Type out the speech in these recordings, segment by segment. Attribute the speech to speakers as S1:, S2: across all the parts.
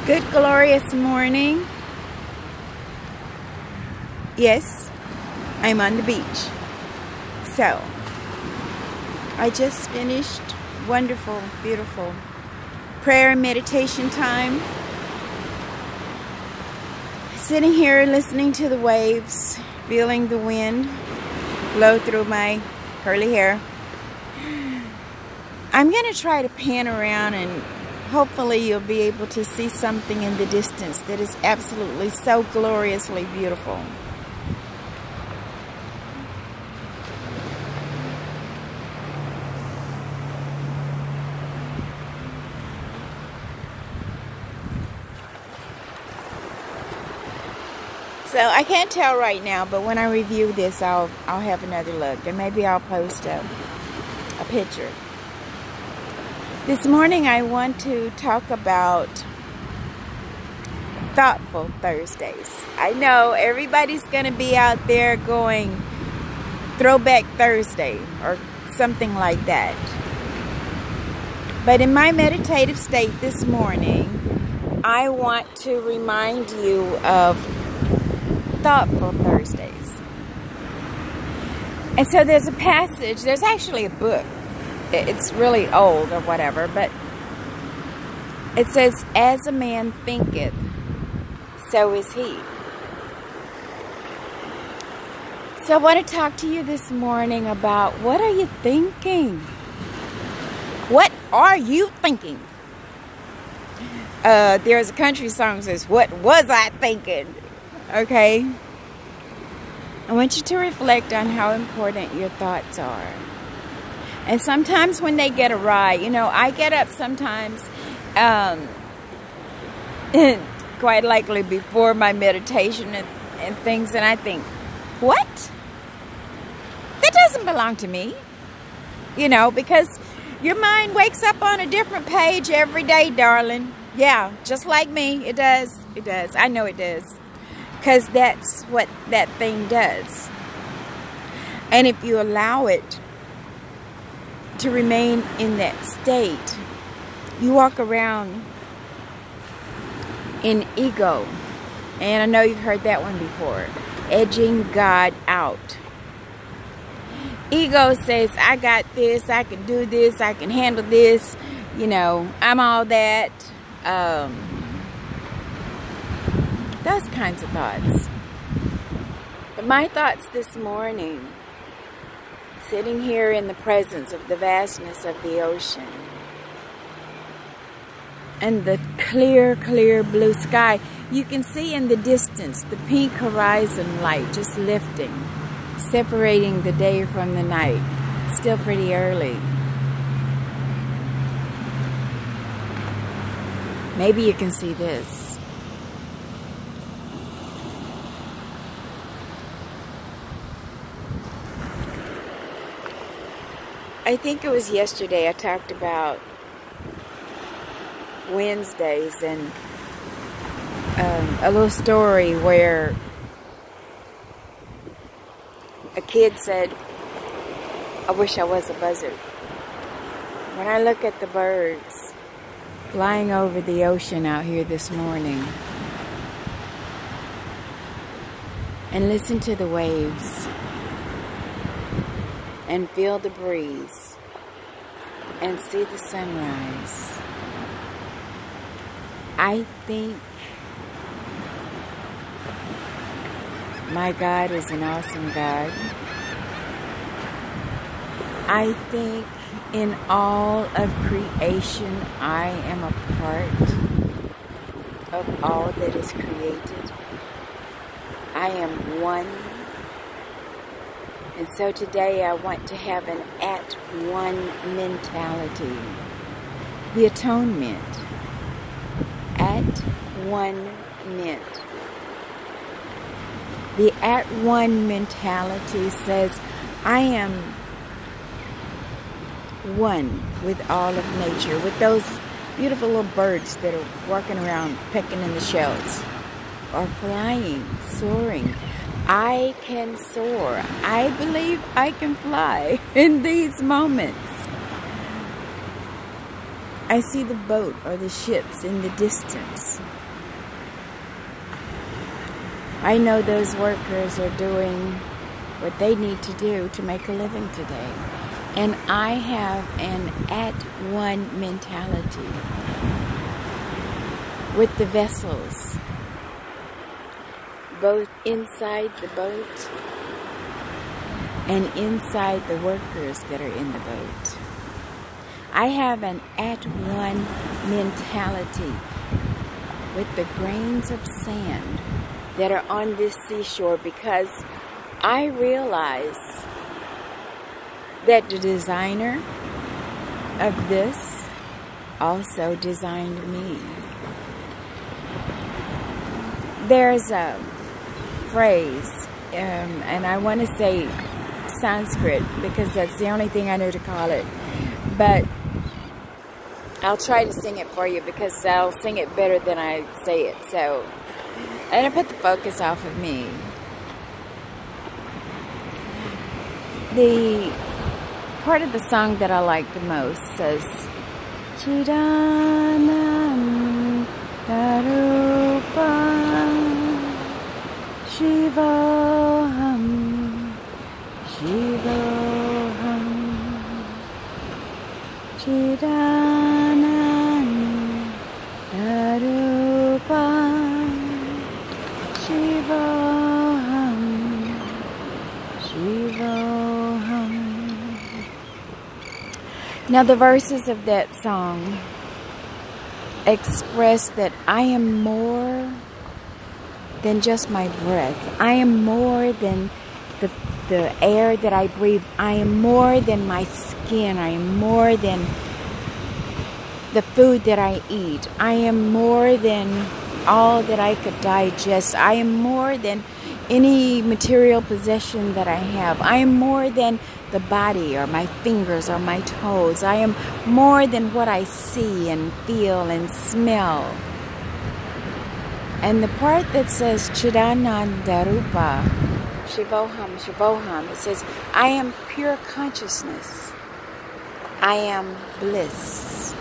S1: Good glorious morning. Yes, I'm on the beach. So, I just finished wonderful, beautiful prayer and meditation time. Sitting here listening to the waves, feeling the wind blow through my curly hair. I'm going to try to pan around and hopefully you'll be able to see something in the distance that is absolutely so gloriously beautiful. So I can't tell right now, but when I review this, I'll have another look, and maybe I'll post a picture. This morning I want to talk about Thoughtful Thursdays. I know everybody's going to be out there going Throwback Thursday or something like that. But in my meditative state this morning, I want to remind you of Thoughtful Thursdays. And so there's a passage, there's actually a book. It's really old or whatever, but it says, as a man thinketh, so is he. So I want to talk to you this morning about, what are you thinking? What are you thinking? There's a country song that says, what was I thinking? Okay? I want you to reflect on how important your thoughts are. And sometimes when they get awry, you know, I get up sometimes, quite likely before my meditation and things, and I think, what? That doesn't belong to me. You know, because your mind wakes up on a different page every day, darling. Yeah, just like me. It does. It does. I know it does. Because that's what that thing does. And if you allow it to remain in that state, you walk around in ego. And I know you've heard that one before. Edging God out. Ego says, I got this, I can do this, I can handle this, you know, I'm all that. Those kinds of thoughts. But my thoughts this morning, sitting here in the presence of the vastness of the ocean and the clear, clear blue sky, you can see in the distance the pink horizon light just lifting, separating the day from the night. It's still pretty early. Maybe you can see this. I think it was yesterday I talked about Wednesdays and a little story where a kid said, I wish I was a buzzard. When I look at the birds flying over the ocean out here this morning and listen to the waves and feel the breeze and see the sunrise, I think my God is an awesome God. I think in all of creation I am a part of all that is created. I am one. And so today I want to have an at-one mentality. The atonement. At-one-ment. The at-one mentality says, I am one with all of nature, with those beautiful little birds that are walking around pecking in the shells, or flying, soaring. I can soar. I believe I can fly in these moments. I see the boat or the ships in the distance. I know those workers are doing what they need to do to make a living today. And I have an at-one mentality with the vessels, both inside the boat and inside the workers that are in the boat. I have an at-one mentality with the grains of sand that are on this seashore, because I realize that the designer of this also designed me. There's a phrase, and I want to say Sanskrit because that's the only thing I know to call it, but I'll try to sing it for you because I'll sing it better than I say it. So, and I put the focus off of me. The part of the song that I like the most says, Chidanam Darupam Shivoham Shivoham Chidanam Darupam Shivoham Shivoham. Now the verses of that song express that I am more than just my breath. I am more than the air that I breathe. I am more than my skin. I am more than the food that I eat. I am more than all that I could digest. I am more than any material possession that I have. I am more than the body or my fingers or my toes. I am more than what I see and feel and smell. And the part that says Chidanandarupa Shivoham Shivoham, it says I am pure consciousness. I am bliss.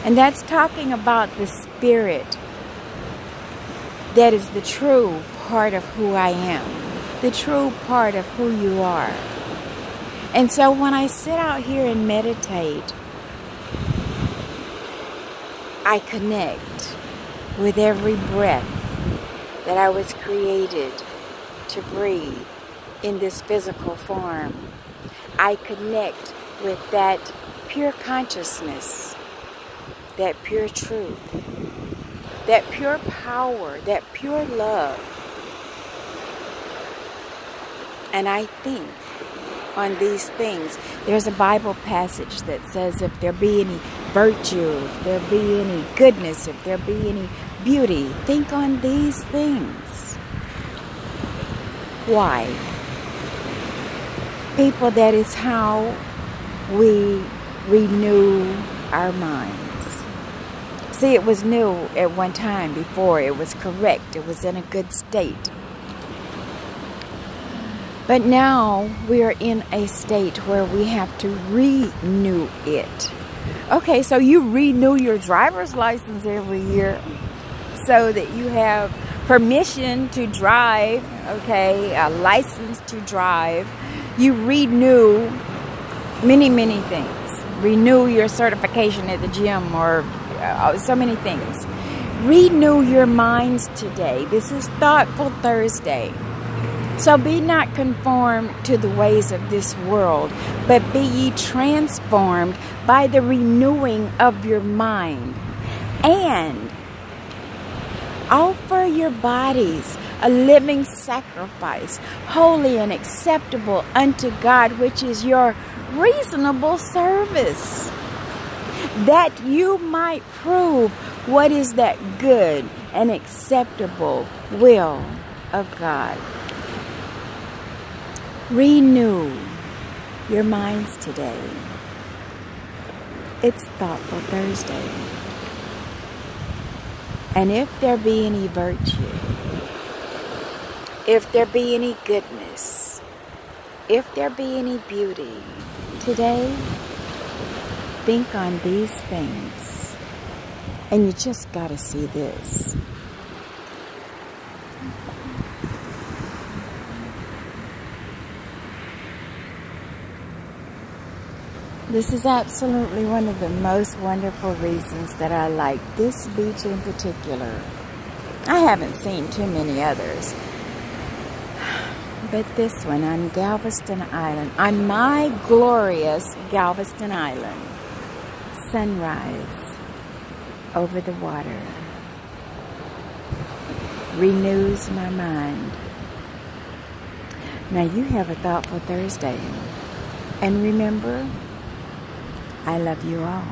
S1: And that's talking about the spirit that is the true part of who I am, the true part of who you are. And so when I sit out here and meditate, I connect with every breath that I was created to breathe in this physical form. I connect with that pure consciousness, that pure truth, that pure power, that pure love. And I think on these things. There's a Bible passage that says if there be any virtue, if there be any goodness, if there be any beauty, think on these things. Why? People, that is how we renew our minds. See, it was new at one time before. It was correct. It was in a good state. But now we are in a state where we have to renew it. Okay, so you renew your driver's license every year so that you have permission to drive, okay, a license to drive. You renew many, many things. Renew your certification at the gym or so many things. Renew your minds today. This is Thoughtful Thursday. So be not conformed to the ways of this world, but be ye transformed by the renewing of your mind. And offer your bodies a living sacrifice, holy and acceptable unto God, which is your reasonable service, that you might prove what is that good and acceptable will of God. Renew your minds today. It's Thoughtful Thursday. And if there be any virtue, if there be any goodness, if there be any beauty, today, think on these things. And you just got to see this. This is absolutely one of the most wonderful reasons that I like this beach in particular. I haven't seen too many others. But this one on Galveston Island, on my glorious Galveston Island, sunrise over the water renews my mind. Now you have a thoughtful Thursday. And remember, I love you all.